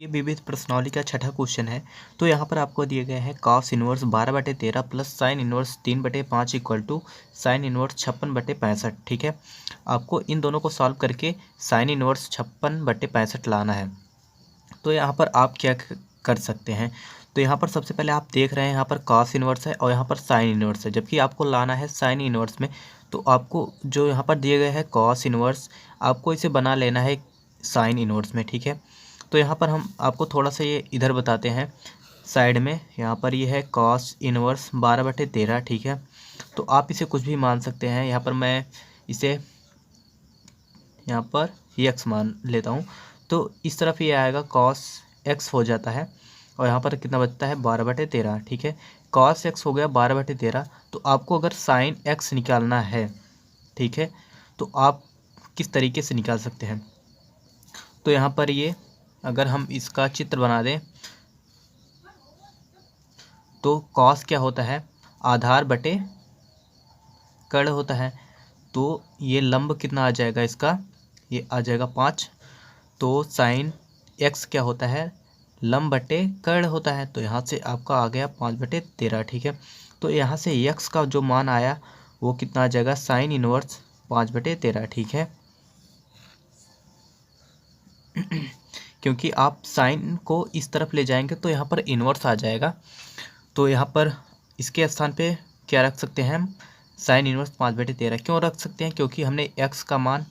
ये विविध प्रश्नावली का छठा क्वेश्चन है। तो यहाँ पर आपको दिए गए हैं cos inverse 12/13 plus sine inverse 3/5 equal to sine inverse 56/65। ठीक है, आपको इन दोनों को सॉल्व करके साइन इनवर्स 56/65 लाना है। तो यहाँ पर आप क्या कर सकते हैं। तो यहाँ पर सबसे पहले आप देख रहे हैं यहाँ पर कॉस इनवर्स है और यहाँ पर साइन इनवर्स है, जबकि आपको लाना है साइन इनवर्स में। तो आपको जो यहाँ पर दिए गए हैं कॉस इनवर्स, आपको इसे बना लेना है साइन इनवर्स में। ठीक है, तो यहाँ पर हम आपको थोड़ा सा ये इधर बताते हैं साइड में। यहाँ पर ये है कॉस इनवर्स 12/13। ठीक है, तो आप इसे कुछ भी मान सकते हैं। यहाँ पर मैं इसे यहाँ पर एक्स मान लेता हूँ। तो इस तरफ ये आएगा कॉस एक्स हो जाता है और यहाँ पर कितना बचता है 12/13। ठीक है, कॉस एक्स हो गया 12/13। तो आपको अगर साइन एक्स निकालना है, ठीक है, तो आप किस तरीके से निकाल सकते हैं। तो यहाँ पर ये अगर हम इसका चित्र बना दें तो कॉस क्या होता है, आधार बटे कर्ण होता है। तो ये लंब कितना आ जाएगा इसका, ये आ जाएगा 5। तो साइन एक्स क्या होता है, लंब बटे कर्ण होता है। तो यहाँ से आपका आ गया 5/13। ठीक है, तो यहाँ से एक्स का जो मान आया वो कितना आ जाएगा, साइन इनवर्स 5/13। ठीक है, क्योंकि आप साइन को इस तरफ ले जाएंगे तो यहाँ पर इन्वर्स आ जाएगा। तो यहाँ पर इसके स्थान पे क्या रख सकते हैं हम, साइन इन्वर्स 5/13। क्यों रख सकते हैं, क्योंकि हमने एक्स का मान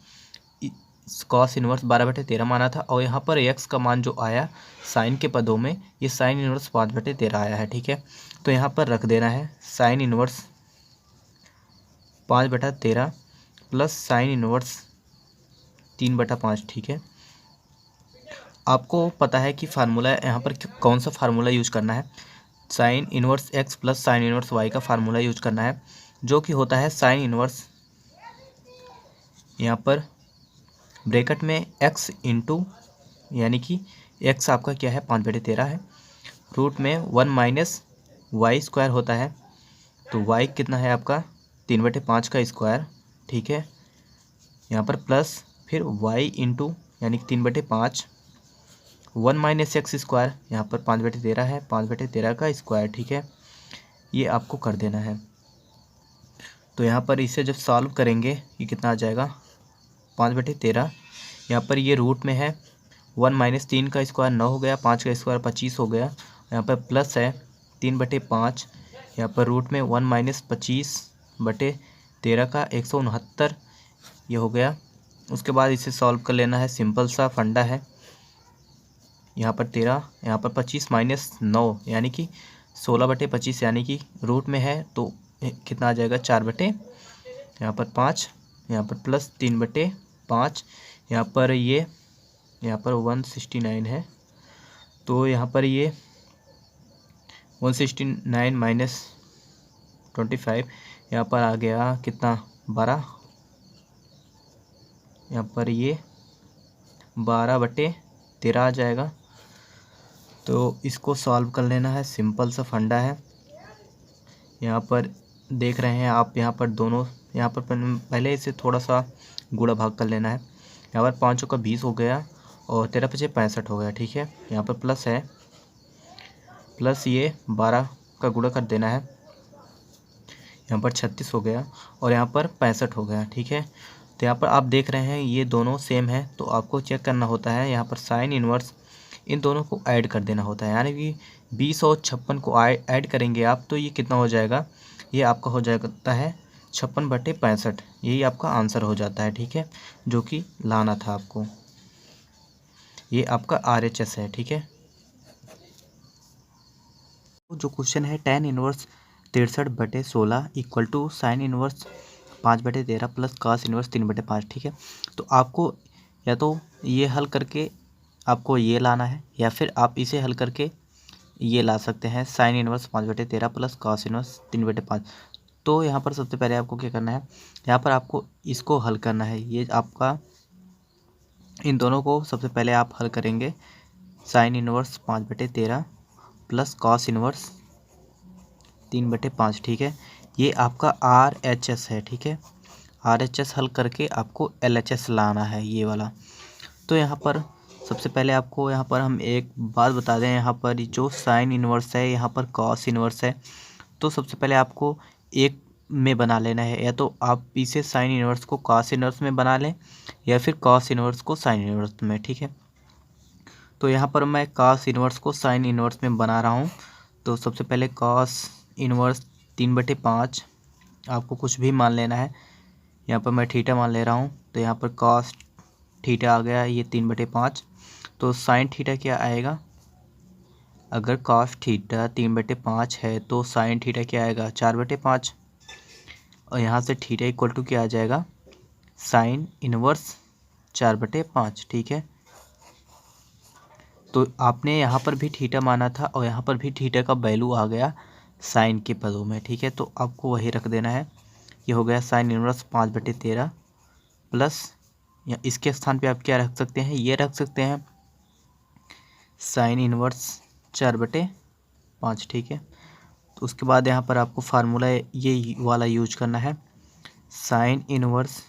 कॉस इन्वर्स 12/13 माना था और यहाँ पर एक्स का मान जो आया साइन के पदों में, ये साइन इन्वर्स 5/13 आया है। ठीक है, तो यहाँ पर रख देना है sine inverse 5/13 plus sine inverse 3/5। ठीक है, आपको पता है कि फार्मूला यहाँ पर कौन सा फार्मूला यूज करना है, sine inverse x plus sine inverse y का फार्मूला यूज करना है, जो कि होता है साइन इनवर्स यहाँ पर ब्रैकेट में एक्स इंटू, यानी कि एक्स आपका क्या है 5/13 है, रूट में 1 माइनस वाई स्क्वायर होता है। तो वाई कितना है आपका 3/5 का स्क्वायर। ठीक है, यहाँ पर प्लस फिर वाई इंटू यानी कि 3/5 1 माइनस एक्स स्क्वायर, यहाँ पर 5/13 है, 5/13 का स्क्वायर। ठीक है, ये आपको कर देना है। तो यहाँ पर इसे जब सॉल्व करेंगे ये कितना आ जाएगा 5/13। यहाँ पर ये रूट में है 1 माइनस 3 का स्क्वायर 9 हो गया, 5 का स्क्वायर 25 हो गया। यहाँ पर प्लस है 3/5, यहाँ पर रूट में 1 माइनस 25/13 का 169 ये हो गया। उसके बाद इसे सॉल्व कर लेना है, सिंपल सा फंडा है। यहाँ पर 13, यहाँ पर 25 माइनस 9 यानी कि 16/25, यानी कि रूट में है तो कितना आ जाएगा 4 यहाँ पर 5, यहाँ पर प्लस 3/5, यहाँ पर ये यहाँ पर 169 है। तो यहाँ पर ये 169 माइनस 25, यहाँ पर आ गया कितना 12, यहाँ पर ये 12/13 आ जाएगा। तो इसको सॉल्व कर लेना है, सिंपल सा फंडा है। यहाँ पर देख रहे हैं आप, यहाँ पर दोनों, यहाँ पर पहले इसे थोड़ा सा गुणा भाग कर लेना है। यहाँ पर 5 का 20 हो गया और 13×5 65 हो गया। ठीक है, यहाँ पर प्लस है, प्लस ये 12 का गुणा कर देना है, यहाँ पर 36 हो गया और यहाँ पर 65 हो गया। ठीक है, तो यहाँ पर आप देख रहे हैं ये दोनों सेम है, तो आपको चेक करना होता है यहाँ पर साइन इनवर्स इन दोनों को ऐड कर देना होता है, यानी कि 20 और 56 को ऐड करेंगे आप तो ये कितना हो जाएगा, ये आपका हो जाता है 56/65। यही आपका आंसर हो जाता है। ठीक है, जो कि लाना था आपको, ये आपका RHS है। ठीक है, जो क्वेश्चन है tan inverse 63/16 equal to sine inverse 5/13 plus cos inverse 3/5। ठीक है, तो आपको या तो ये हल करके आपको ये लाना है, या फिर आप इसे हल करके ये ला सकते हैं, sign inverse 5/13 plus cos inverse 3/5। तो यहाँ पर सबसे पहले आपको क्या करना है, यहाँ पर आपको इसको हल करना है। ये आपका इन दोनों को सबसे पहले आप हल करेंगे, sign inverse 5/13 plus cos inverse 3/5। ठीक है, ये आपका RHS है। ठीक है, RHS हल करके आपको LHS लाना है, ये वाला। तो यहाँ पर सबसे पहले आपको यहाँ पर हम एक बात बता दें, यहाँ पर जो साइन इन्वर्स है यहाँ पर कॉस इन्वर्स है, तो सबसे पहले आपको एक में बना लेना है। या तो आप इसे साइन इन्वर्स को कॉस इन्वर्स में बना लें या फिर कॉस इन्वर्स को साइन इन्वर्स में, ठीक है। तो यहाँ पर मैं कॉस इन्वर्स को साइन इन्वर्स में बना रहा हूँ। तो सबसे पहले कॉस इन्वर्स 3/5 आपको कुछ भी मान लेना है। यहाँ पर मैं थीटा मान ले रहा हूँ, तो यहाँ पर कॉस थीटा आ गया ये 3/5। तो साइन थीटा क्या आएगा, अगर कॉस थीटा 3/5 है तो साइन थीटा क्या आएगा 4/5। और यहाँ से थीटा इक्वल टू क्या आ जाएगा, साइन इन्वर्स 4/5, ठीक है। तो आपने यहाँ पर भी थीटा माना था और यहाँ पर भी थीटा का वैल्यू आ गया साइन के पदों में, ठीक है। तो आपको वही रख देना है। ये हो गया साइन इन्वर्स 5/13 प्लस, या इसके स्थान पे आप क्या रख सकते हैं, ये रख सकते हैं साइन इन्वर्स 4/5, ठीक है। तो उसके बाद यहाँ पर आपको फार्मूला ये वाला यूज करना है, sine inverse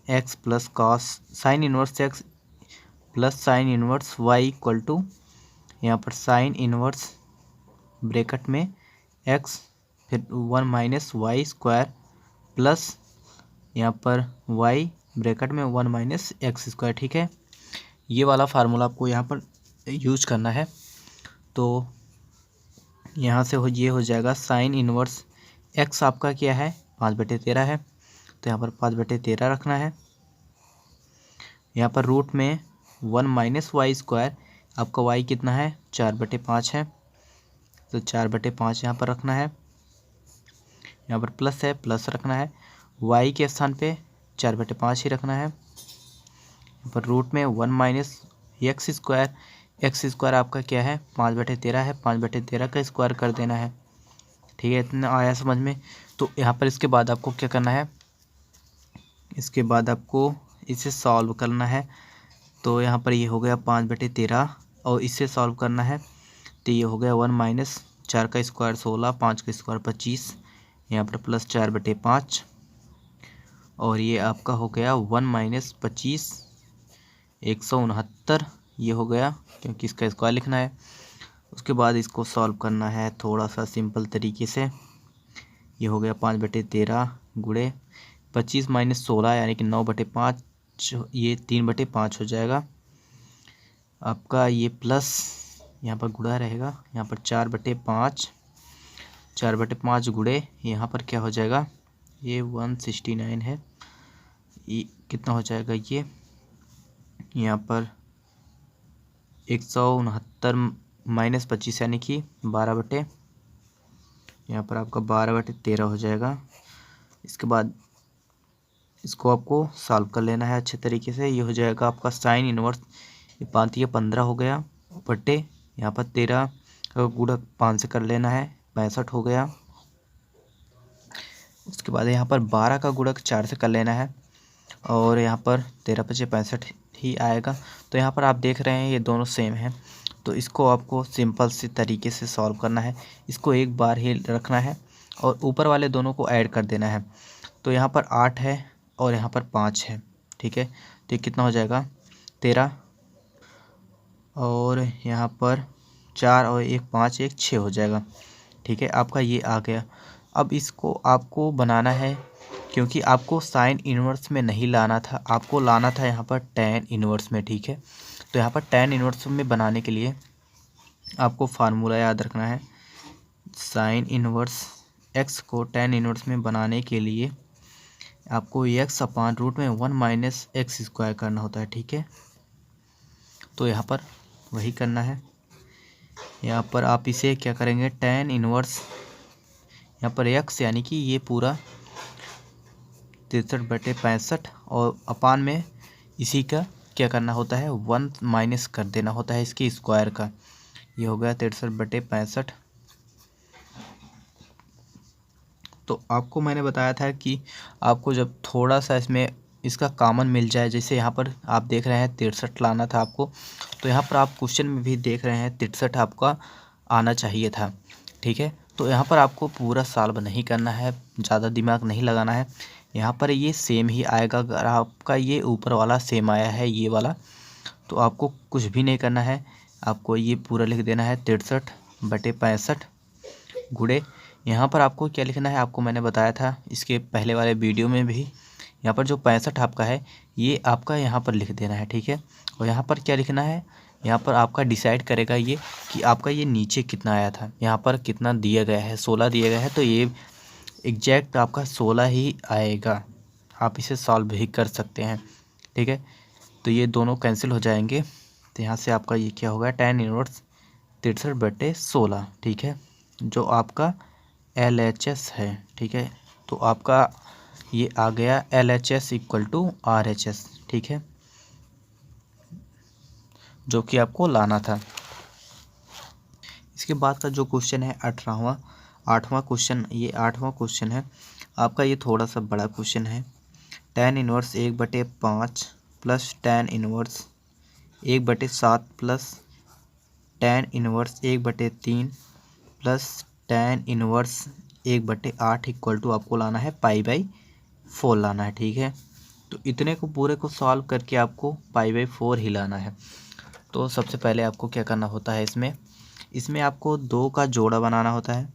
x plus cos, sine inverse x plus sine inverse y equal to, यहाँ पर साइन इन्वर्स ब्रैकेट में एक्स फिर 1 - y² प्लस यहाँ पर y ब्रैकेट में 1 - x², ठीक है। ये वाला फार्मूला आपको यहाँ पर यूज करना है। तो यहाँ से ये हो जाएगा साइन इन्वर्स x आपका क्या है 5/13 है, तो यहाँ पर 5/13 रखना है। यहाँ पर रूट में 1 - y², आपका y कितना है 4/5 है, तो 4/5 यहाँ पर रखना है। यहाँ पर प्लस है, प्लस रखना है, y के स्थान पे 4/5 ही रखना है। यहाँ पर रूट में 1 - x², x² आपका क्या है 5/13 है, 5/13 का स्क्वायर कर देना है, ठीक है। इतना आया समझ में। तो यहाँ पर इसके बाद आपको क्या करना है, इसके बाद आपको इसे सॉल्व करना है। तो यहाँ पर ये हो गया 5/13 और इससे सॉल्व करना है, तो ये हो गया 1 - 4 का स्क्वायर 16, 5 का स्क्वायर 25, यहाँ पर प्लस 4/5 और ये आपका हो गया 1 - 25 169, ये हो गया क्योंकि इसका स्क्वायर लिखना है। उसके बाद इसको सॉल्व करना है थोड़ा सा सिंपल तरीके से। ये हो गया 5/13 गुणे 25 - 16 यानी कि 9/5, ये 3/5 हो जाएगा आपका। ये प्लस यहाँ पर गुणा रहेगा, यहाँ पर 4/5 गुणे यहाँ पर क्या हो जाएगा, ये 169 है, ये कितना हो जाएगा, ये यहाँ पर 169 - 25 यानी कि 12 यहाँ पर आपका 12/13 हो जाएगा। इसके बाद इसको आपको सॉल्व कर लेना है अच्छे तरीके से। ये हो जाएगा आपका साइन इन्वर्स, ये 5 × 15 हो गया बटे यहाँ पर 13 का गुणा 5 से कर लेना है, 65 हो गया। उसके बाद यहाँ पर 12 का गुणक 4 से कर लेना है और यहाँ पर 13 × 5 = 65 ही आएगा। तो यहाँ पर आप देख रहे हैं ये दोनों सेम हैं, तो इसको आपको सिंपल से तरीके से सॉल्व करना है। इसको एक बार ही रखना है और ऊपर वाले दोनों को ऐड कर देना है। तो यहाँ पर 8 है और यहाँ पर 5 है, ठीक है। तो ये कितना हो जाएगा 13 और यहाँ पर 4 और 1 5, 1 6 हो जाएगा, ठीक है। आपका ये आ गया। अब इसको आपको बनाना है, क्योंकि आपको साइन इन्वर्स में नहीं लाना था, आपको लाना था यहाँ पर टैन इन्वर्स में, ठीक है। तो यहाँ पर टैन इन्वर्स में बनाने के लिए आपको फार्मूला याद रखना है। साइन इन्वर्स एक्स को टैन इन्वर्स में बनाने के लिए आपको x/√में 1 - x² करना होता है, ठीक है। तो यहाँ पर वही करना है। यहाँ पर आप इसे क्या करेंगे, टैन इन्वर्स यहाँ पर x यानी कि ये पूरा 63/65 और अपान में इसी का क्या करना होता है 1 माइनस कर देना होता है इसके स्क्वायर का। ये हो गया 63/65। तो आपको मैंने बताया था कि आपको जब थोड़ा सा इसमें इसका कॉमन मिल जाए, जैसे यहाँ पर आप देख रहे हैं 63 लाना था आपको, तो यहाँ पर आप क्वेश्चन में भी देख रहे हैं 63 आपका आना चाहिए था, ठीक है। तो यहाँ पर आपको पूरा सॉल्व नहीं करना है, ज़्यादा दिमाग नहीं लगाना है। यहाँ पर ये सेम ही आएगा, अगर आपका ये ऊपर वाला सेम आया है ये वाला, तो आपको कुछ भी नहीं करना है, आपको ये पूरा लिख देना है 63/65 गुणे, यहाँ पर आपको क्या लिखना है, आपको मैंने बताया था इसके पहले वाले वीडियो में भी। यहाँ पर जो 65 आपका है ये आपका यहाँ पर लिख देना है, ठीक है। और यहाँ पर क्या लिखना है, यहाँ पर आपका डिसाइड करेगा ये कि आपका ये नीचे कितना आया था। यहाँ पर कितना दिया गया है, 16 दिया गया है, तो ये एग्जैक्ट आपका 16 ही आएगा। आप इसे सॉल्व भी कर सकते हैं, ठीक है। तो ये दोनों कैंसिल हो जाएंगे, तो यहाँ से आपका ये क्या होगा, tan इनवर्स 63/16, ठीक है, जो आपका LHS है, ठीक है। तो आपका ये आ गया LHS = RHS, ठीक है, जो कि आपको लाना था। इसके बाद का जो क्वेश्चन है 8वां क्वेश्चन, ये 8वां क्वेश्चन है आपका, ये थोड़ा सा बड़ा क्वेश्चन है। tan inverse 1/5 plus tan inverse 1/7 plus tan inverse 1/3 plus tan inverse 1/8 = आपको लाना है π/4 लाना है, ठीक है। तो इतने को पूरे को सॉल्व करके आपको π/4 ही लाना है। तो सबसे पहले आपको क्या करना होता है, इसमें आपको 2 का जोड़ा बनाना होता है,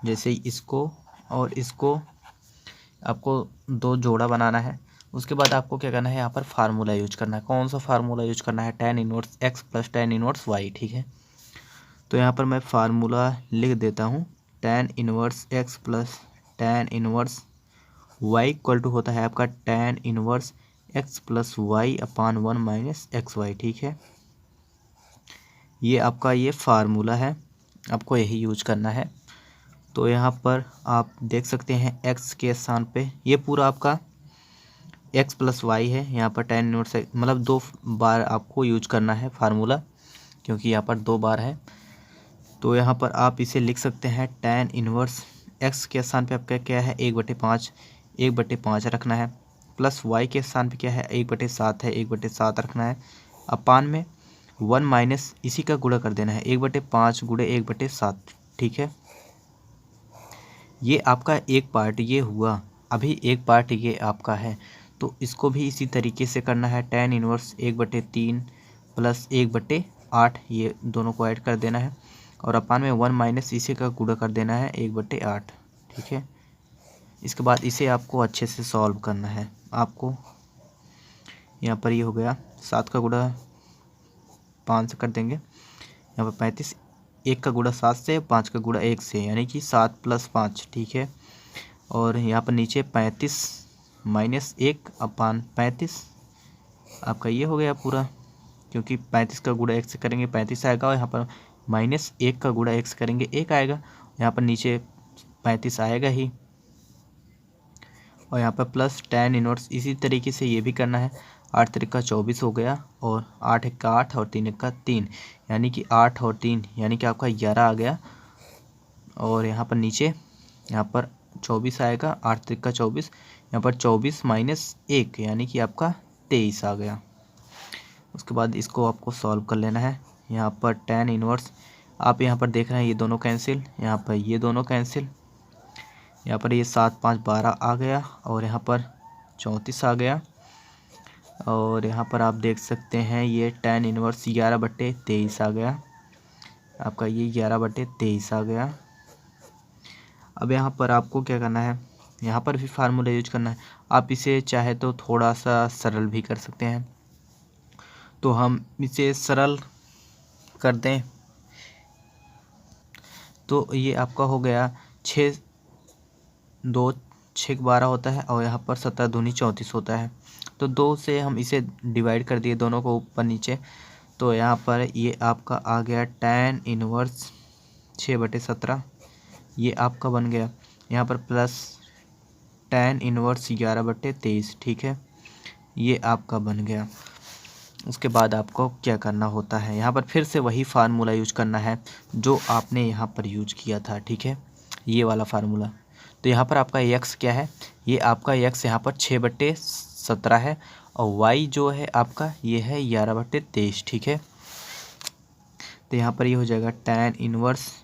जैसे इसको और इसको आपको 2 जोड़ा बनाना है। उसके बाद आपको क्या करना है, यहाँ पर फार्मूला यूज करना है। कौन सा फार्मूला यूज करना है, tan inverse x plus tan inverse y, ठीक है। तो यहाँ पर मैं फार्मूला लिख देता हूँ, tan inverse x plus tan inverse y equal to होता है आपका tan inverse x plus y/1 minus xy, ठीक है। ये आपका ये फार्मूला है, आपको यही यूज करना है। तो यहाँ पर आप देख सकते हैं x के स्थान पे ये पूरा आपका x प्लस y है, यहाँ पर tan इनवर्स मतलब 2 बार आपको यूज करना है फार्मूला, क्योंकि यहाँ पर 2 बार है। तो यहाँ पर आप इसे लिख सकते हैं tan इनवर्स x के स्थान पे आपका क्या है 1/5 रखना है, प्लस y के स्थान पे क्या है 1/7 है, 1/7 रखना है, अपान में 1 माइनस इसी का गुणा कर देना है 1/5 गुणे 1/7, ठीक है। ये आपका एक पार्ट ये हुआ, अभी एक पार्ट ये आपका है, तो इसको भी इसी तरीके से करना है। tan इनवर्स 1/3 प्लस 1/8 ये दोनों को ऐड कर देना है, और अपान में 1 माइनस इसी का गुणा कर देना है 1/8, ठीक है। इसके बाद इसे आपको अच्छे से सॉल्व करना है। आपको यहाँ पर ये हो गया 7 का गुणा 5 से कर देंगे, यहाँ पर 35, 1 का गुणा 7 से, 5 का गुणा 1 से, यानी कि 7 + 5, ठीक है। और यहाँ पर नीचे 35 माइनस 1/35 आपका ये हो गया पूरा, क्योंकि 35 का गुणा 1 से करेंगे 35 आएगा, और यहाँ पर माइनस 1 का गुणा 1 से करेंगे 1 आएगा, यहाँ पर नीचे 35 आएगा ही, और यहाँ पर प्लस tan इनवर्स इसी तरीके से ये भी करना है। 8 × 24 हो गया, और 8 × 8 और 3 × 3, यानी कि 8 और 3 यानी कि आपका 11 आ गया, और यहाँ पर नीचे यहाँ पर 24 आएगा, 8 × 24, यहाँ पर 24 माइनस 1 यानी कि आपका 23 आ गया। उसके बाद इसको आपको सॉल्व कर लेना है। यहाँ पर tan इनवर्स आप यहाँ पर देख रहे हैं ये दोनों कैंसिल, यहाँ पर ये दोनों कैंसिल, यहाँ पर ये 7 × 5 = 12 आ गया, और यहाँ पर 34 आ गया, और यहाँ पर आप देख सकते हैं ये tan इनवर्स 11/23 आ गया, आपका ये 11/23 आ गया। अब यहाँ पर आपको क्या करना है, यहाँ पर भी फार्मूला यूज करना है। आप इसे चाहे तो थोड़ा सा सरल भी कर सकते हैं, तो हम इसे सरल कर दें, तो ये आपका हो गया 6 2 6 × 12 होता है, और यहाँ पर 17 दूनी 34 होता है। तो 2 से हम इसे डिवाइड कर दिए दोनों को ऊपर नीचे, तो यहाँ पर ये आपका आ गया tan इनवर्स 6/17, ये आपका बन गया। यहाँ पर प्लस tan इनवर्स 11/23, ठीक है, ये आपका बन गया। उसके बाद आपको क्या करना होता है, यहाँ पर फिर से वही फार्मूला यूज करना है जो आपने यहाँ पर यूज किया था, ठीक है, ये वाला फार्मूला। तो यहाँ पर आपका x क्या है, ये आपका x यहाँ पर 6/17 है, और y जो है आपका ये है 11/23, ठीक है। तो यहाँ पर ये हो जाएगा tan इनवर्स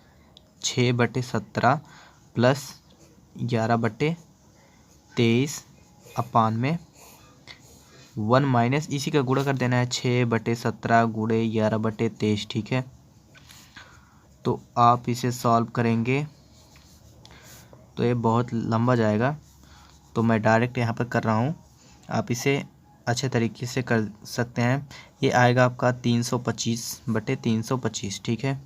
6/17 प्लस 11/23 अपान में 1 माइनस इसी का गुणा कर देना है 6/17 गुणे 11/23, ठीक है। तो आप इसे सॉल्व करेंगे तो ये बहुत लंबा जाएगा, तो मैं डायरेक्ट यहाँ पर कर रहा हूँ, आप इसे अच्छे तरीके से कर सकते हैं। ये आएगा आपका 325/325, ठीक है।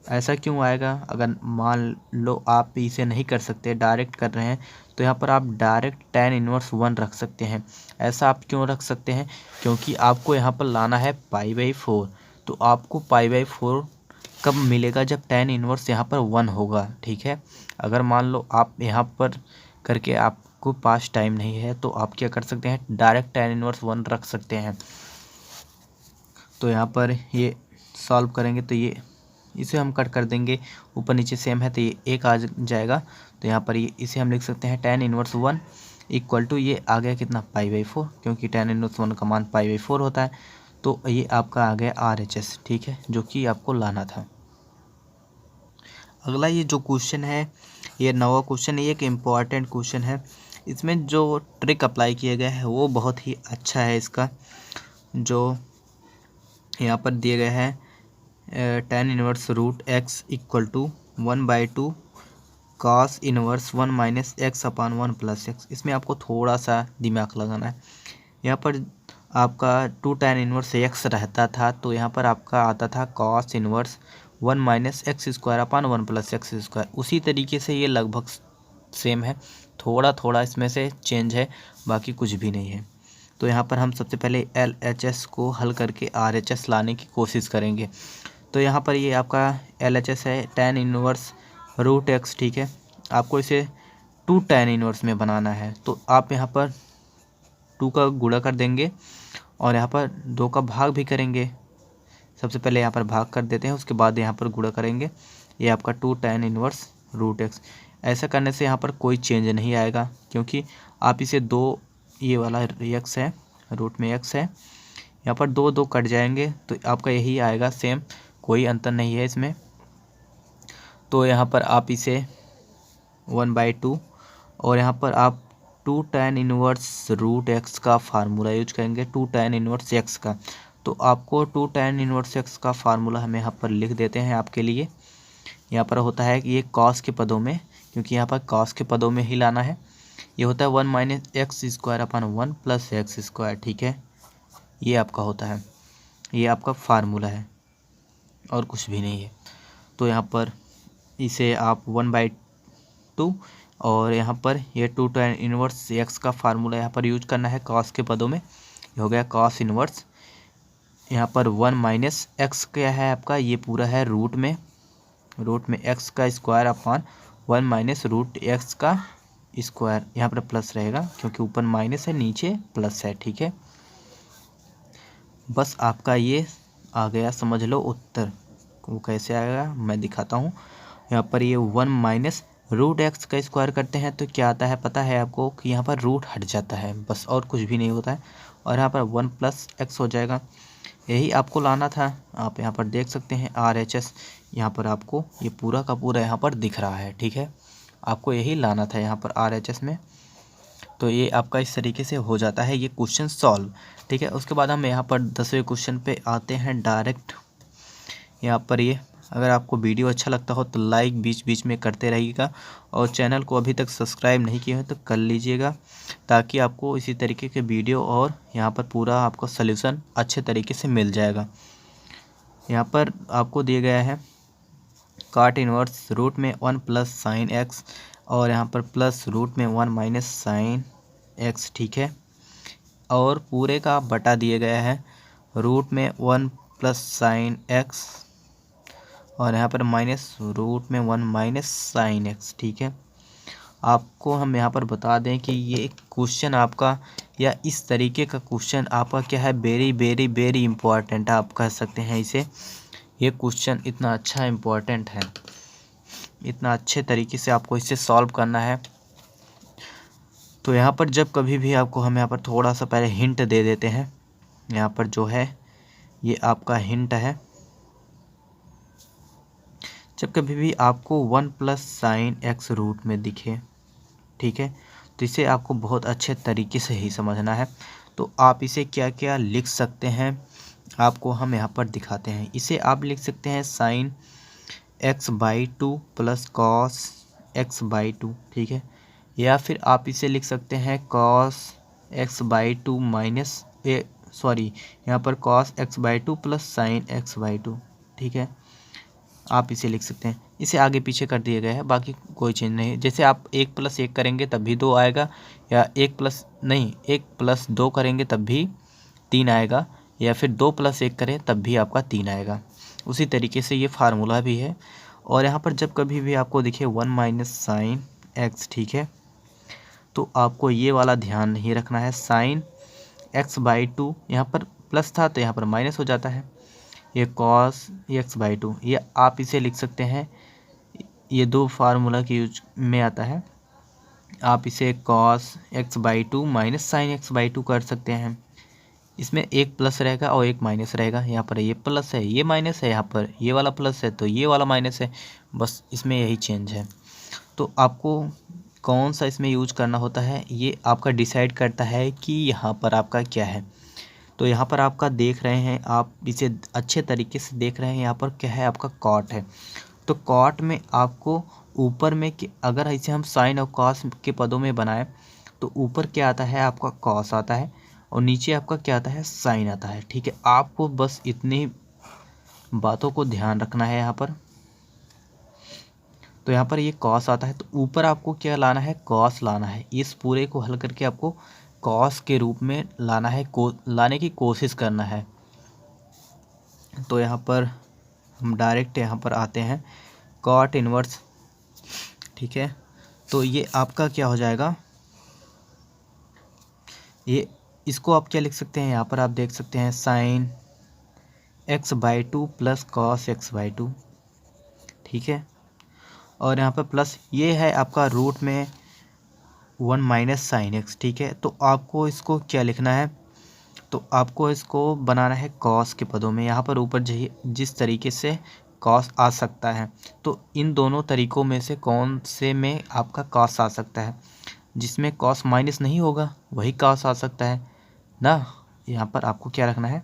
ऐसा क्यों आएगा? अगर मान लो आप इसे नहीं कर सकते, डायरेक्ट कर रहे हैं, तो यहाँ पर आप डायरेक्ट tan इनवर्स 1 रख सकते हैं। ऐसा आप क्यों रख सकते हैं? क्योंकि आपको यहाँ पर लाना है π/4, तो आपको π/4 कब मिलेगा? जब tan इनवर्स यहाँ पर 1 होगा, ठीक है। अगर मान लो आप यहाँ पर करके आपको पास टाइम नहीं है, तो आप क्या कर सकते हैं, डायरेक्ट tan इनवर्स 1 रख सकते हैं। तो यहाँ पर ये सॉल्व करेंगे तो ये इसे हम कट कर देंगे, ऊपर नीचे सेम है तो ये एक आ जाएगा। तो यहाँ पर ये इसे हम लिख सकते हैं tan इनवर्स 1 इक्वल टू, ये आ गया कितना, π/4, क्योंकि tan इनवर्स 1 का मान π/4 होता है। तो ये आपका आ गया RHS, ठीक है, जो कि आपको लाना था। अगला ये जो क्वेश्चन है, ये 9वां क्वेश्चन, ये एक इम्पॉर्टेंट क्वेश्चन है। इसमें जो ट्रिक अप्लाई किया गया है वो बहुत ही अच्छा है। इसका जो यहाँ पर दिए गए हैं tan inverse root x equal to 1/2 cos inverse 1 minus x upon 1 plus x. इसमें आपको थोड़ा सा दिमाग लगाना है। यहाँ पर आपका 2 tan इनवर्स x रहता था, तो यहाँ पर आपका आता था cos inverse 1 minus x square upon 1 plus x square. उसी तरीके से ये लगभग सेम है, थोड़ा थोड़ा इसमें से चेंज है, बाकी कुछ भी नहीं है। तो यहाँ पर हम सबसे पहले LHS को हल करके RHS लाने की कोशिश करेंगे। तो यहाँ पर ये आपका LHS है tan इनवर्स रूट x, ठीक है। आपको इसे 2 tan इनवर्स में बनाना है, तो आप यहाँ पर 2 का गुणा कर देंगे और यहाँ पर 2 का भाग भी करेंगे। सबसे पहले यहाँ पर भाग कर देते हैं, उसके बाद यहाँ पर गुणा करेंगे। ये आपका 2 tan इनवर्स रूट x। ऐसा करने से यहाँ पर कोई चेंज नहीं आएगा, क्योंकि आप इसे 2, ये वाला x है, रूट में x है, यहाँ पर 2 कट जाएंगे, तो आपका यही आएगा सेम, कोई अंतर नहीं है इसमें। तो यहाँ पर आप इसे 1/2 और यहाँ पर आप 2 tan इनवर्स रूट x का फार्मूला यूज करेंगे, 2 tan इनवर्स x का। तो आपको 2 tan इनवर्स x का फार्मूला हम यहाँ पर लिख देते हैं आपके लिए। यहाँ पर होता है कि ये cos के पदों में, क्योंकि यहाँ पर cos के पदों में ही लाना है। ये होता है 1 minus x square upon 1 plus x square, ठीक है। ये आपका होता है, ये आपका फार्मूला है और कुछ भी नहीं है। तो यहाँ पर इसे आप 1/2 और यहाँ पर ये 2 tan इनवर्स x का फार्मूला यहाँ पर यूज करना है cos के पदों में। ये हो गया cos इनवर्स, यहाँ पर 1 माइनस एक्स क्या है आपका, ये पूरा है रूट में x का square upon 1 minus root x का स्क्वायर। यहाँ पर प्लस रहेगा क्योंकि ऊपर माइनस है, नीचे प्लस है, ठीक है। बस आपका ये आ गया, समझ लो उत्तर। वो कैसे आएगा मैं दिखाता हूँ। यहाँ पर ये 1 माइनस रूट x का स्क्वायर करते हैं तो क्या आता है पता है आपको, कि यहाँ पर रूट हट जाता है, बस और कुछ भी नहीं होता है। और यहाँ पर 1 प्लस x हो जाएगा, यही आपको लाना था। आप यहाँ पर देख सकते हैं RHS, यहाँ पर आपको ये पूरा का पूरा यहाँ पर दिख रहा है, ठीक है। आपको यही लाना था यहाँ पर RHS में। तो ये आपका इस तरीके से हो जाता है ये क्वेश्चन सॉल्व, ठीक है। उसके बाद हम यहाँ पर 10वें क्वेश्चन पे आते हैं डायरेक्ट। यहाँ पर ये अगर आपको वीडियो अच्छा लगता हो तो लाइक बीच बीच में करते रहिएगा, और चैनल को अभी तक सब्सक्राइब नहीं किए हो तो कर लीजिएगा, ताकि आपको इसी तरीके के वीडियो और यहाँ पर पूरा आपको सल्यूशन अच्छे तरीके से मिल जाएगा। यहाँ पर आपको दिया गया है cot इनवर्स रूट में 1 प्लस साइन एक्स और यहाँ पर प्लस रूट में 1 माइनस साइन एक्स, ठीक है। और पूरे का बटा दिया गया है रूट में 1 प्लस साइन एक्स और यहाँ पर माइनस रूट में 1 माइनस साइन एक्स, ठीक है। आपको हम यहाँ पर बता दें कि ये क्वेश्चन आपका, या इस तरीके का क्वेश्चन आपका क्या है, वेरी वेरी वेरी इम्पॉर्टेंट आप कह सकते हैं इसे। ये क्वेश्चन इतना अच्छा इम्पॉर्टेंट है, इतना अच्छे तरीके से आपको इसे सॉल्व करना है। तो यहाँ पर जब कभी भी आपको, हम यहाँ पर थोड़ा सा पहले हिंट दे देते हैं। यहाँ पर जो है ये आपका हिंट है, जब कभी भी आपको 1 प्लस साइन एक्स रूट में दिखे, ठीक है, तो इसे आपको बहुत अच्छे तरीके से ही समझना है। तो आप इसे क्या क्या लिख सकते हैं आपको हम यहाँ पर दिखाते हैं। इसे आप लिख सकते हैं sign x/2 plus cos x/2, ठीक है। या फिर आप इसे लिख सकते हैं कॉस x/2 माइनस यहाँ पर cos x/2 plus sign x/2, ठीक है। आप इसे लिख सकते हैं। इसे आगे पीछे कर दिया गया है, बाकी कोई चेंज नहीं है। जैसे आप 1+1 करेंगे तब भी 2 आएगा, या 1+2 करेंगे तब भी 3 आएगा, या फिर 2+1 करें तब भी आपका 3 आएगा। उसी तरीके से ये फार्मूला भी है। और यहाँ पर जब कभी भी आपको दिखे 1 माइनस साइन x, ठीक है, तो आपको ये वाला ध्यान नहीं रखना है। साइन x/2 यहाँ पर प्लस था तो यहाँ पर माइनस हो जाता है। ये कॉस x/2, ये आप इसे लिख सकते हैं, ये 2 फार्मूला के यूज में आता है। आप इसे cos x/2 minus sign x/2 कर सकते हैं। इसमें एक प्लस रहेगा और एक माइनस रहेगा। यहाँ पर ये प्लस है, ये माइनस है, यहाँ पर ये वाला प्लस है तो ये वाला माइनस है, बस इसमें यही चेंज है। तो आपको कौन सा इसमें यूज करना होता है ये आपका डिसाइड करता है कि यहाँ पर आपका क्या है। तो यहाँ पर आपका देख रहे हैं, आप इसे अच्छे तरीके से देख रहे हैं, यहाँ पर क्या है आपका कॉट है। तो कॉट में आपको ऊपर में कि अगर इसे हम साइन और कॉस के पदों में बनाएं तो ऊपर क्या आता है आपका कॉस आता है और नीचे आपका क्या आता है साइन आता है, ठीक है। आपको बस इतनी बातों को ध्यान रखना है यहाँ पर। तो यहाँ पर ये कॉस आता है तो ऊपर आपको क्या लाना है, कॉस लाना है। इस पूरे को हल करके आपको कॉस के रूप में लाना है, लाने की कोशिश करना है। तो यहाँ पर हम डायरेक्ट यहाँ पर आते हैं कॉट इनवर्स, ठीक है। तो ये आपका क्या हो जाएगा, ये इसको आप क्या लिख सकते हैं, यहाँ पर आप देख सकते हैं sign x/2 plus cos x/2, ठीक है। और यहाँ पर प्लस ये है आपका रूट में 1 माइनस साइन x, ठीक है। तो आपको इसको क्या लिखना है, तो आपको इसको बनाना है कॉस के पदों में। यहाँ पर ऊपर जिस तरीके से कॉस आ सकता है, तो इन दोनों तरीकों में से कौन से में आपका कॉस आ सकता है, जिसमें कॉस माइनस नहीं होगा वही कॉस आ सकता है ना। यहाँ पर आपको क्या रखना है,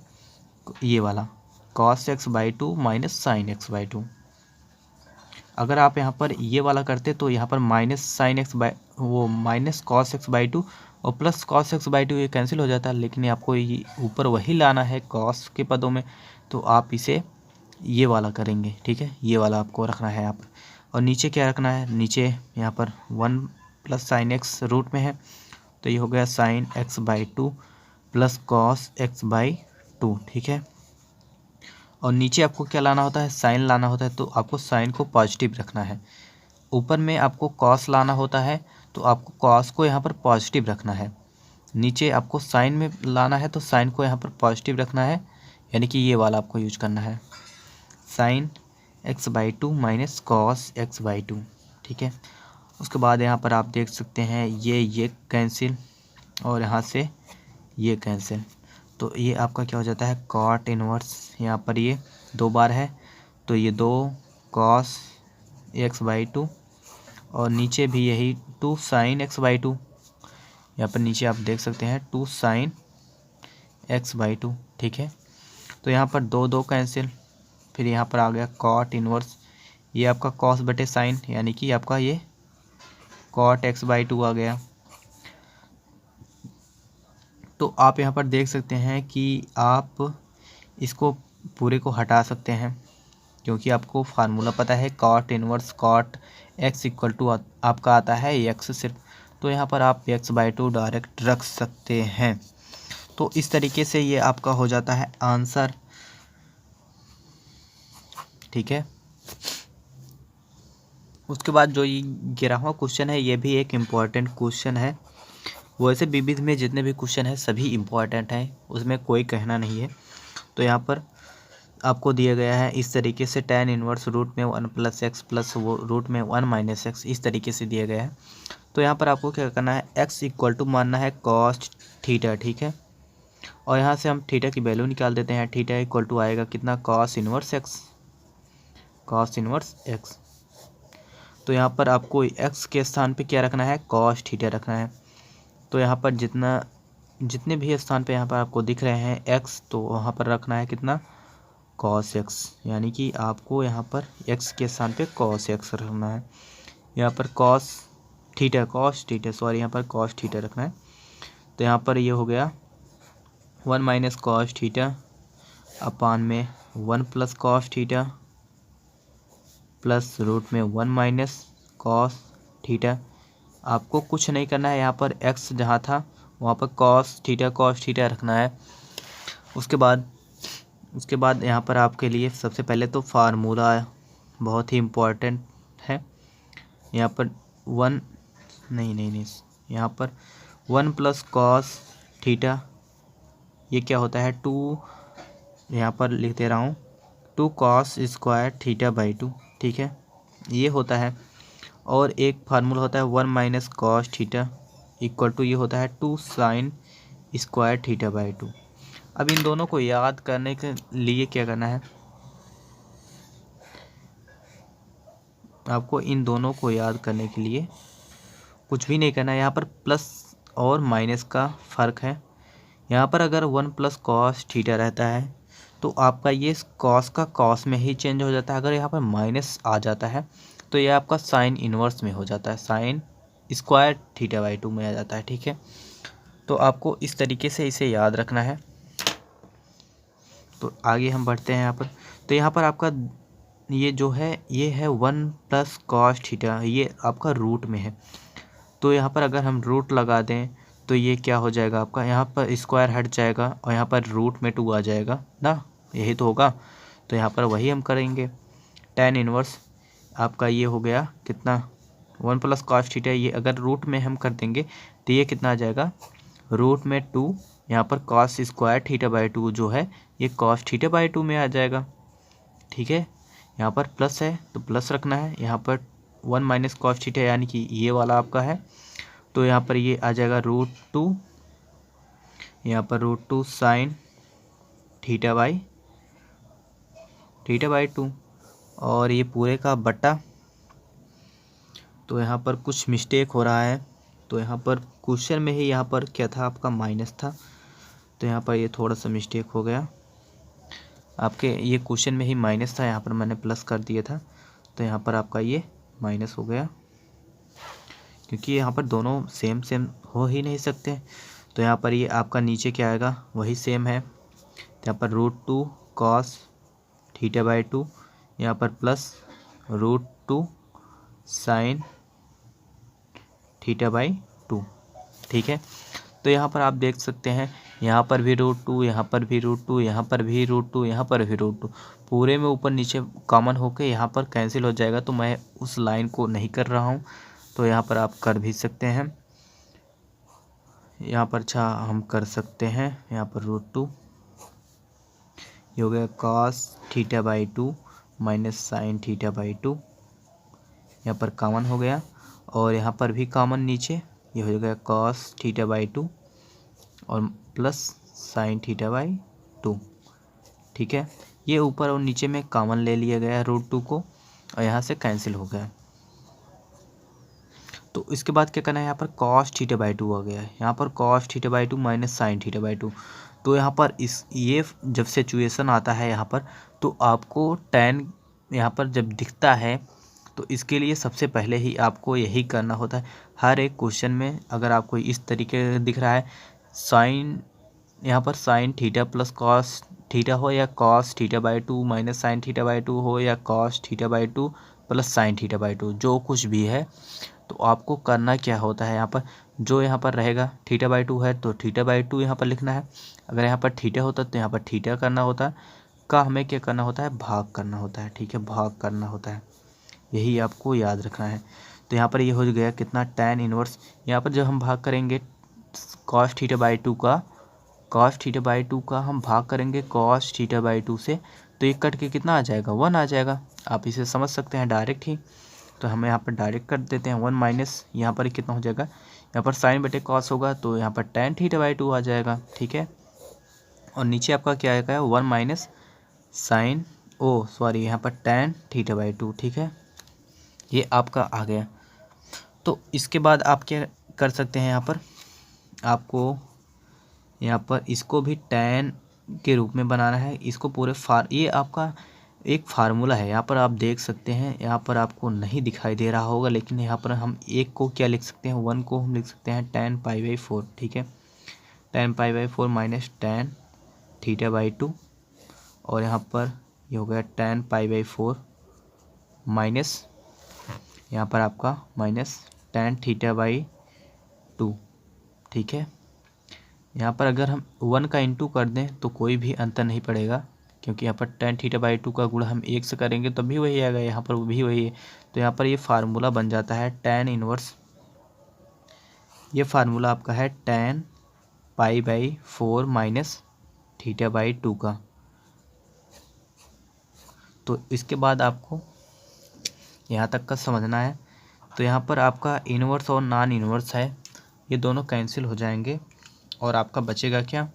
ये वाला cos x/2 minus sign x/2। अगर आप यहाँ पर ये वाला करते तो यहाँ पर minus sign minus cos x/2 और प्लस कॉस x/2 ये कैंसिल हो जाता है, लेकिन आपको ये ऊपर वही लाना है कॉस के पदों में, तो आप इसे ये वाला करेंगे, ठीक है। ये वाला आपको रखना है यहाँ पर। और नीचे क्या रखना है, नीचे यहाँ पर 1 प्लस साइन x रूट में है तो ये हो गया sign x/2 plus cos x/2, ठीक है। और नीचे आपको क्या लाना होता है, साइन लाना होता है, तो आपको साइन को पॉजिटिव रखना है। ऊपर में आपको कॉस लाना होता है तो आपको कॉस को यहाँ पर पॉजिटिव रखना है। नीचे आपको साइन में लाना है तो साइन को यहाँ पर पॉजिटिव रखना है, यानी कि ये वाला आपको यूज करना है sign x/2 minus cos x/2, ठीक है। उसके बाद यहाँ पर आप देख सकते हैं ये कैंसिल और यहाँ से ये कैंसिल, तो ये आपका क्या हो जाता है कॉट इनवर्स। यहाँ पर ये 2 बार है तो ये 2 कॉस x/2 और नीचे भी यही 2 साइन x/2। यहाँ पर नीचे आप देख सकते हैं 2 साइन x/2, ठीक है। तो यहाँ पर 2 कैंसिल, फिर यहाँ पर आ गया कॉट इनवर्स, ये आपका कॉस बटे साइन, यानी कि आपका ये कॉट x/2 आ गया। तो आप यहाँ पर देख सकते हैं कि आप इसको पूरे को हटा सकते हैं, क्योंकि आपको फार्मूला पता है cot inverse cot x equal to आपका आता है x सिर्फ, तो यहाँ पर आप x/2 डायरेक्ट रख सकते हैं। तो इस तरीके से ये आपका हो जाता है आंसर, ठीक है। उसके बाद जो ये 11वां क्वेश्चन है ये भी एक इम्पॉर्टेंट क्वेश्चन है। वैसे विविध में जितने भी क्वेश्चन है सभी इम्पॉर्टेंट हैं, उसमें कोई कहना नहीं है। तो यहाँ पर आपको दिया गया है इस तरीके से tan इनवर्स रूट में 1 प्लस एक्स प्लस वो रूट में 1 माइनस एक्स, इस तरीके से दिया गया है। तो यहाँ पर आपको क्या करना है, x इक्वल टू मानना है कॉस थीटा, ठीक है। और यहाँ से हम थीटा की वैल्यू निकाल देते हैं। थीटा इक्वल टू आएगा कितना, cos inverse x, cos inverse x. तो यहाँ पर आपको x के स्थान पे क्या रखना है, कॉस थीटा रखना है। तो यहाँ पर जितना जितने भी स्थान पे यहाँ पर आपको दिख रहे हैं एक्स, तो वहाँ पर रखना है कितना, कॉस एक्स, यानी कि आपको यहाँ पर एक्स के स्थान पे कॉस एक्स रखना है। यहाँ पर कॉस थीटा सॉरी, यहाँ पर कॉस थीटा रखना है। तो यहाँ पर ये हो गया 1 माइनस कॉस थीटा अपान में 1 plus cos theta plus root में 1 माइनस कॉस थीटा। आपको कुछ नहीं करना है, यहाँ पर एक्स जहाँ था वहाँ पर कॉस थीटा रखना है। उसके बाद यहाँ पर आपके लिए सबसे पहले तो फार्मूला बहुत ही इम्पोर्टेंट है। यहाँ पर यहाँ पर 1 प्लस कॉस थीटा, ये क्या होता है 2, यहाँ पर लिख दे रहा हूँ 2 कॉस स्क्वायर थीटा बाई 2, ठीक है, ये होता है। और एक फार्मूला होता है 1 minus cos theta equal to, ये होता है 2 साइन स्क्वायर थीटा बाई 2। अब इन दोनों को याद करने के लिए क्या करना है, आपको इन दोनों को याद करने के लिए कुछ भी नहीं करना है। यहाँ पर प्लस और माइनस का फ़र्क है। यहाँ पर अगर 1 प्लस कॉस थीटा रहता है तो आपका ये कॉस का कॉस में ही चेंज हो जाता है। अगर यहाँ पर माइनस आ जाता है तो ये आपका साइन इन्वर्स में हो जाता है, साइन स्क्वायर थीटा बाई 2 में आ जाता है, ठीक है। तो आपको इस तरीके से इसे याद रखना है। तो आगे हम बढ़ते हैं यहाँ पर। तो यहाँ पर आपका ये जो है ये है 1 प्लस कॉस थीटा, ये आपका रूट में है। तो यहाँ पर अगर हम रूट लगा दें तो ये क्या हो जाएगा आपका, यहाँ पर स्क्वायर हट जाएगा और यहाँ पर रूट में 2 आ जाएगा ना, यही तो होगा। तो यहाँ पर वही हम करेंगे, tan इनवर्स आपका ये हो गया कितना 1 प्लस कॉस थीटा, ये अगर रूट में हम कर देंगे तो ये कितना आ जाएगा रूट में 2, यहाँ पर कॉस स्क्वायर थीटा बाई 2 जो है ये कॉस थीटा बाई 2 में आ जाएगा, ठीक है। यहाँ पर प्लस है तो प्लस रखना है, यहाँ पर 1 माइनस कॉस थीटा यानी कि ये वाला आपका है, तो यहाँ पर ये आ जाएगा √2, यहाँ पर √2 साइन थीटा बाई 2 और ये पूरे का बटा। तो यहाँ पर कुछ मिस्टेक हो रहा है, तो यहाँ पर क्वेश्चन में ही यहाँ पर क्या था आपका माइनस था, तो यहाँ पर ये थोड़ा सा मिस्टेक हो गया। आपके ये क्वेश्चन में ही माइनस था, यहाँ पर मैंने प्लस कर दिया था, तो यहाँ पर आपका ये माइनस हो गया, क्योंकि यहाँ पर दोनों सेम हो ही नहीं सकते। तो यहाँ पर ये आपका नीचे क्या आएगा वही सेम है, तो यहाँ पर √2 कॉस थीटा बाई 2, यहाँ पर प्लस √2 साइन थीटा बाई 2, ठीक है। तो यहाँ पर आप देख सकते हैं यहाँ पर भी √2, यहाँ पर भी √2, यहाँ पर भी √2, यहाँ पर भी √2, पूरे में ऊपर नीचे कॉमन होके यहाँ पर कैंसिल हो जाएगा। तो मैं उस लाइन को नहीं कर रहा हूँ, तो यहाँ पर आप कर भी सकते हैं, यहाँ पर अच्छा हम कर सकते हैं, यहाँ पर √2 ये हो गया cos theta by 2 minus sine theta by 2, यहाँ पर कॉमन हो गया और यहाँ पर भी कॉमन नीचे, ये हो गया कॉस थीटा बाई 2 और प्लस साइन थीटा बाई 2, ठीक है। ये ऊपर और नीचे में कॉमन ले लिया गया √2 को और यहाँ से कैंसिल हो गया। तो इसके बाद क्या करना है, यहाँ पर कॉस थीटा बाई 2 आ गया है, यहाँ पर cos theta by 2 minus sine theta by 2। तो यहाँ पर ये जब सिचुएशन आता है यहाँ पर, तो आपको tan यहाँ पर जब दिखता है तो इसके लिए सबसे पहले ही आपको यही करना होता है। हर एक क्वेश्चन में अगर आपको इस तरीके दिख रहा है साइन, यहाँ पर sine theta plus cos theta हो या cos theta by 2 minus sine theta by 2 हो या cos theta by 2 plus sine theta by 2, जो कुछ भी है, तो आपको करना क्या होता है, यहाँ पर जो यहाँ पर रहेगा थीटा बाई 2 है तो थीटा बाई 2 यहाँ पर लिखना है। अगर यहाँ पर थीटा होता तो यहाँ पर थीटा करना होता का, हमें क्या करना होता है भाग करना होता है, ठीक है, भाग करना होता है, यही आपको याद रखना है। तो यहाँ पर ये हो गया कितना tan इनवर्स, यहाँ पर जब हम भाग करेंगे कॉस थीटा बाई 2 का, कॉस थीटा बाई 2 का हम भाग करेंगे कॉस थीटा बाई 2 से, तो ये कट के कितना आ जाएगा 1 आ जाएगा। आप इसे समझ सकते हैं डायरेक्ट ही, तो हमें यहाँ पर डायरेक्ट कर देते हैं 1 माइनस, यहाँ पर कितना हो जाएगा, यहाँ पर साइन बटे कॉस होगा तो यहाँ पर tan थीटा बाई 2 आ जाएगा, ठीक है। और नीचे आपका क्या आएगा 1 माइनस साइन यहाँ पर tan थीटा बाई 2, ठीक है, ये आपका आ गया। तो इसके बाद आप क्या कर सकते हैं, यहाँ पर आपको यहाँ पर इसको भी tan के रूप में बनाना है। इसको पूरे ये आपका एक फार्मूला है, यहाँ पर आप देख सकते हैं, यहाँ पर आपको नहीं दिखाई दे रहा होगा, लेकिन यहाँ पर हम एक को क्या लिख सकते हैं, 1 को हम लिख सकते हैं tan π/4, ठीक है। tan π/4 माइनस tan θ/2, और यहाँ पर ये हो गया tan π/4 माइनस, यहाँ पर आपका माइनस tan θ/2, ठीक है। यहाँ पर अगर हम 1 का इंटू कर दें तो कोई भी अंतर नहीं पड़ेगा, क्योंकि यहाँ पर tan θ/2 का गुणा हम 1 से करेंगे तब भी वही आएगा, यहाँ पर भी वही है। तो यहाँ पर ये फार्मूला बन जाता है tan इनवर्स, ये फार्मूला आपका है tan π/4 माइनस θ/2 का। तो इसके बाद आपको यहाँ तक का समझना है। तो यहाँ पर आपका इनवर्स और नॉन इनवर्स है, ये दोनों कैंसिल हो जाएंगे और आपका बचेगा क्या,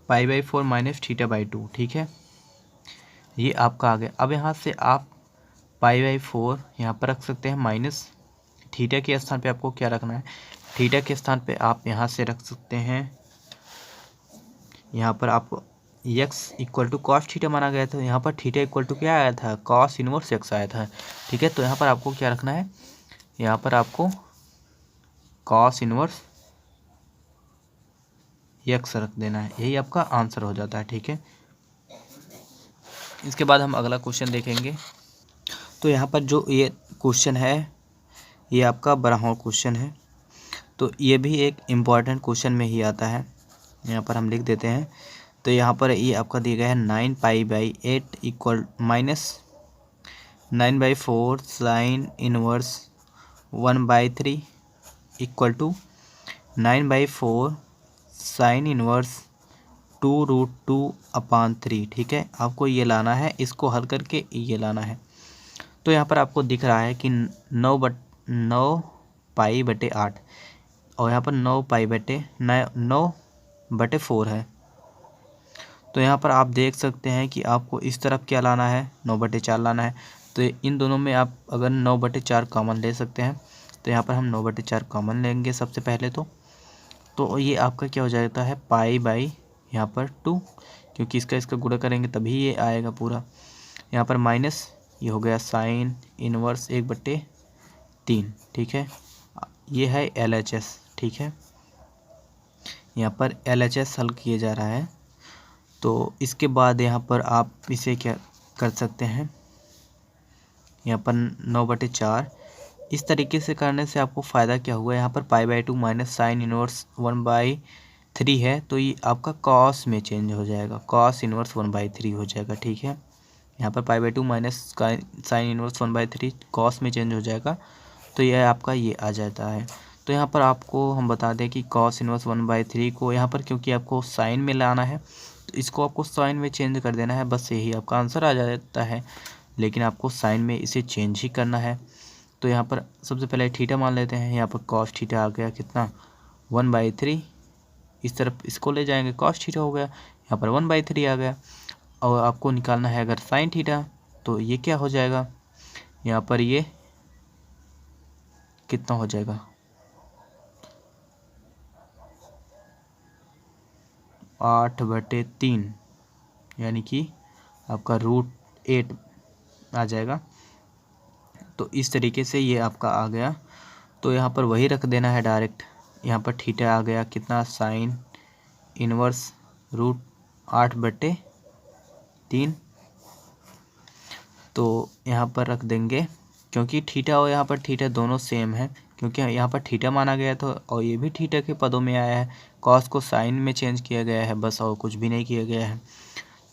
π/4 माइनस θ/2, ठीक है। ये आपका आ गया। अब यहाँ से आप π/4 यहाँ पर रख सकते हैं माइनस, थीटा के स्थान पे आपको क्या रखना है, थीटा के स्थान पे आप यहाँ से रख सकते हैं, यहाँ पर आपको x equal to cos theta माना गया था, यहाँ पर थीटा इक्वल टू क्या आया था, कॉस इनवर्स x आया था, ठीक है। तो यहाँ पर आपको क्या रखना है, यहाँ पर आपको कॉस इनवर्स x रख देना है, यही आपका आंसर हो जाता है, ठीक है। इसके बाद हम अगला क्वेश्चन देखेंगे। तो यहाँ पर जो ये क्वेश्चन है ये आपका ब्राह्मण क्वेश्चन है, तो ये भी एक इम्पॉर्टेंट क्वेश्चन में ही आता है, यहाँ पर हम लिख देते हैं। तो यहाँ पर ये आपका दिया गया है 9π/8 equal minus 9/4 sine inverse 1/3 equal to 9/4 sine inverse 2√2/3, ठीक है। आपको ये लाना है, इसको हल करके ये लाना है। तो यहाँ पर आपको दिख रहा है कि 9π/8 और यहाँ पर 9/4 है। तो यहाँ पर आप देख सकते हैं कि आपको इस तरफ क्या लाना है, 9/4 लाना है। तो इन दोनों में आप अगर 9/4 कॉमन ले सकते हैं, तो यहाँ पर हम 9/4 कॉमन लेंगे सबसे पहले। तो ये आपका क्या हो जाता है, π/ यहाँ पर 2, क्योंकि इसका गुणा करेंगे तभी ये आएगा पूरा। यहाँ पर माइनस ये हो गया साइन इनवर्स 1/3, ठीक है। ये है LHS, ठीक है। यहाँ पर LHS हल किया जा रहा है। तो इसके बाद यहाँ पर आप इसे क्या कर सकते हैं, यहाँ पर 9/4 इस तरीके से करने से आपको फ़ायदा क्या हुआ, यहाँ पर π/2 माइनस साइन इनवर्स 1/3 है, तो ये आपका कॉस में चेंज हो जाएगा, कॉस इनवर्स 1/3 हो जाएगा, ठीक है। यहाँ पर π/2 माइनस साइन इनवर्स 1/3 कॉस में चेंज हो जाएगा, तो यह आपका ये आ जाता है। तो यहाँ पर आपको हम बता दें कि कॉस इनवर्स 1/3 को यहाँ पर क्योंकि आपको साइन में लाना है, तो इसको आपको साइन में चेंज कर देना है, बस यही आपका आंसर आ जाता है। लेकिन आपको साइन में इसे चेंज ही करना है। तो यहाँ पर सबसे पहले थीटा मान लेते हैं, यहाँ पर कॉस थीटा आ गया कितना, 1/3, इस तरफ इसको ले जाएंगे, कॉस थीटा हो गया, यहाँ पर 1/3 आ गया। और आपको निकालना है अगर साइन थीटा, तो ये क्या हो जाएगा, यहाँ पर ये कितना हो जाएगा, 8/3, यानी कि आपका √8 आ जाएगा। तो इस तरीके से ये आपका आ गया। तो यहाँ पर वही रख देना है डायरेक्ट, यहाँ पर थीटा आ गया कितना, साइन इनवर्स √8/3। तो यहाँ पर रख देंगे, क्योंकि थीटा और यहाँ पर थीटा दोनों सेम है, क्योंकि यहाँ पर थीटा माना गया था और ये भी थीटा के पदों में आया है, कॉस को साइन में चेंज किया गया है बस, और कुछ भी नहीं किया गया है।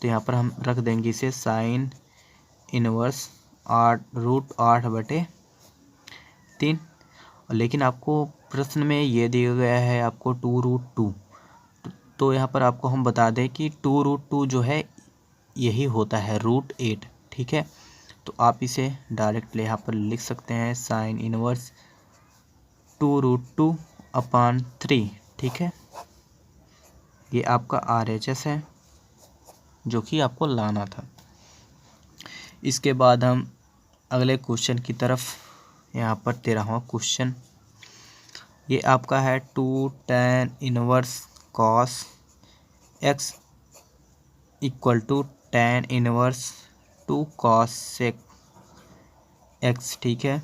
तो यहाँ पर हम रख देंगे इसे साइन इनवर्स √8/3। लेकिन आपको प्रश्न में ये दिया गया है आपको 2√2, तो यहाँ पर आपको हम बता दें कि 2√2 जो है यही होता है √8, ठीक है। तो आप इसे डायरेक्टली यहाँ पर लिख सकते हैं, साइन इनवर्स 2√2/3, ठीक है। ये आपका RHS है जो कि आपको लाना था। इसके बाद हम अगले क्वेश्चन की तरफ, यहाँ पर 13वां क्वेश्चन। ये आपका है 2 tan inverse cos x equal to tan inverse 2 cos sec एक्स, ठीक है।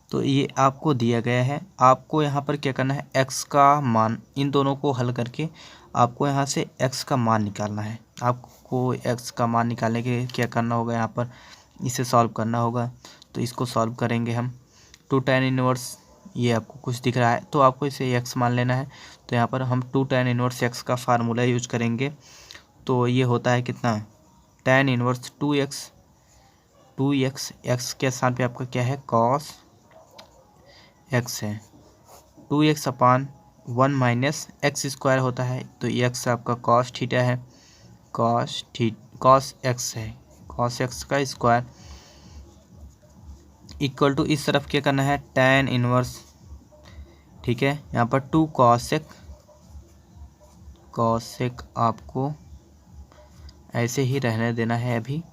तो ये आपको दिया गया है, आपको यहाँ पर क्या करना है, x का मान, इन दोनों को हल करके आपको यहाँ से x का मान निकालना है। आपको x का मान निकालने के लिए क्या करना होगा, यहाँ पर इसे सॉल्व करना होगा। तो इसको सॉल्व करेंगे हम। 2 tan इनवर्स, ये आपको कुछ दिख रहा है तो आपको इसे x मान लेना है। तो यहाँ पर हम 2 tan इनवर्स x का फार्मूला यूज करेंगे। तो ये होता है कितना, tan इनवर्स 2x, x के स्थान पे आपका क्या है, cos x है। 2x अपान 1 माइनस एक्स स्क्वायर होता है, तो x आपका cos थीटा है, cos x है, cos x का स्क्वायर इक्वल टू, इस तरफ क्या करना है, tan इनवर्स, ठीक है। यहाँ पर 2 cos x आपको ऐसे ही रहने देना है अभी।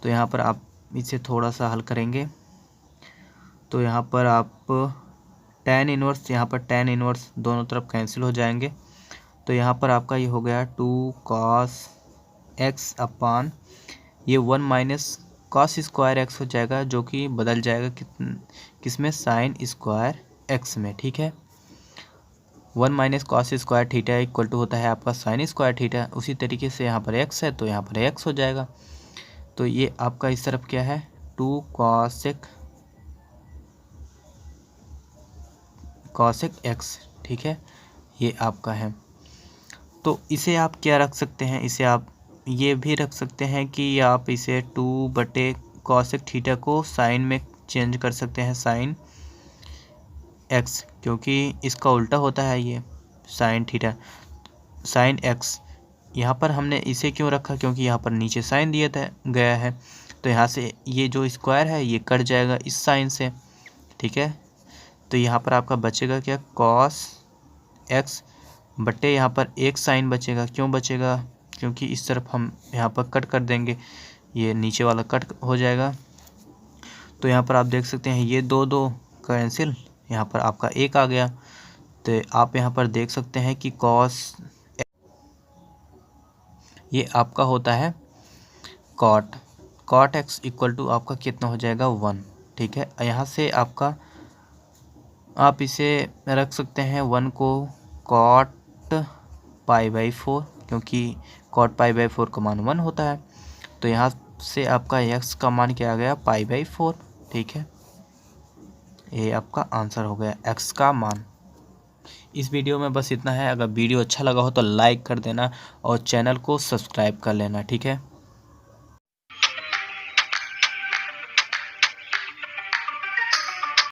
तो यहाँ पर आप इसे थोड़ा सा हल करेंगे तो यहाँ पर आप tan इनवर्स, यहाँ पर tan इनवर्स दोनों तरफ कैंसिल हो जाएंगे। तो यहाँ पर आपका ये हो गया 2 cos x अपान ये 1 माइनस cos स्क्वायर x हो जाएगा, जो कि बदल जाएगा किसमें, sin स्क्वायर x में, ठीक है। 1 minus cos square theta equal to होता है आपका sin स्क्वायर थीटा। उसी तरीके से यहाँ पर x है तो यहाँ पर x हो जाएगा। तो ये आपका इस तरफ क्या है, 2 cos x, ठीक है, ये आपका है। तो इसे आप क्या रख सकते हैं, इसे आप ये भी रख सकते हैं कि आप इसे 2/cos थीटा को साइन में चेंज कर सकते हैं, साइन x, क्योंकि इसका उल्टा होता है ये साइन थीटा, साइन x। यहाँ पर हमने इसे क्यों रखा, क्योंकि यहाँ पर नीचे साइन दिया गया है। तो यहाँ से ये जो स्क्वायर है ये कट जाएगा इस साइन से, ठीक है। तो यहाँ पर आपका बचेगा क्या, cos x बटे यहाँ पर एक साइन बचेगा। क्यों बचेगा, क्योंकि इस तरफ हम यहाँ पर कट कर देंगे, ये नीचे वाला कट हो जाएगा। तो यहाँ पर आप देख सकते हैं ये दो कैंसिल, यहाँ पर आपका एक आ गया। तो आप यहाँ पर देख सकते हैं कि cos ये आपका होता है cot x इक्वल टू आपका कितना हो जाएगा, 1, ठीक है। यहाँ से आपका आप इसे रख सकते हैं 1 को cot π/4, क्योंकि cot π/4 का मान 1 होता है। तो यहाँ से आपका x का मान क्या आ गया, π/4, ठीक है। ये आपका आंसर हो गया x का मान। इस वीडियो में बस इतना है। अगर वीडियो अच्छा लगा हो तो लाइक कर देना और चैनल को सब्सक्राइब कर लेना, ठीक है।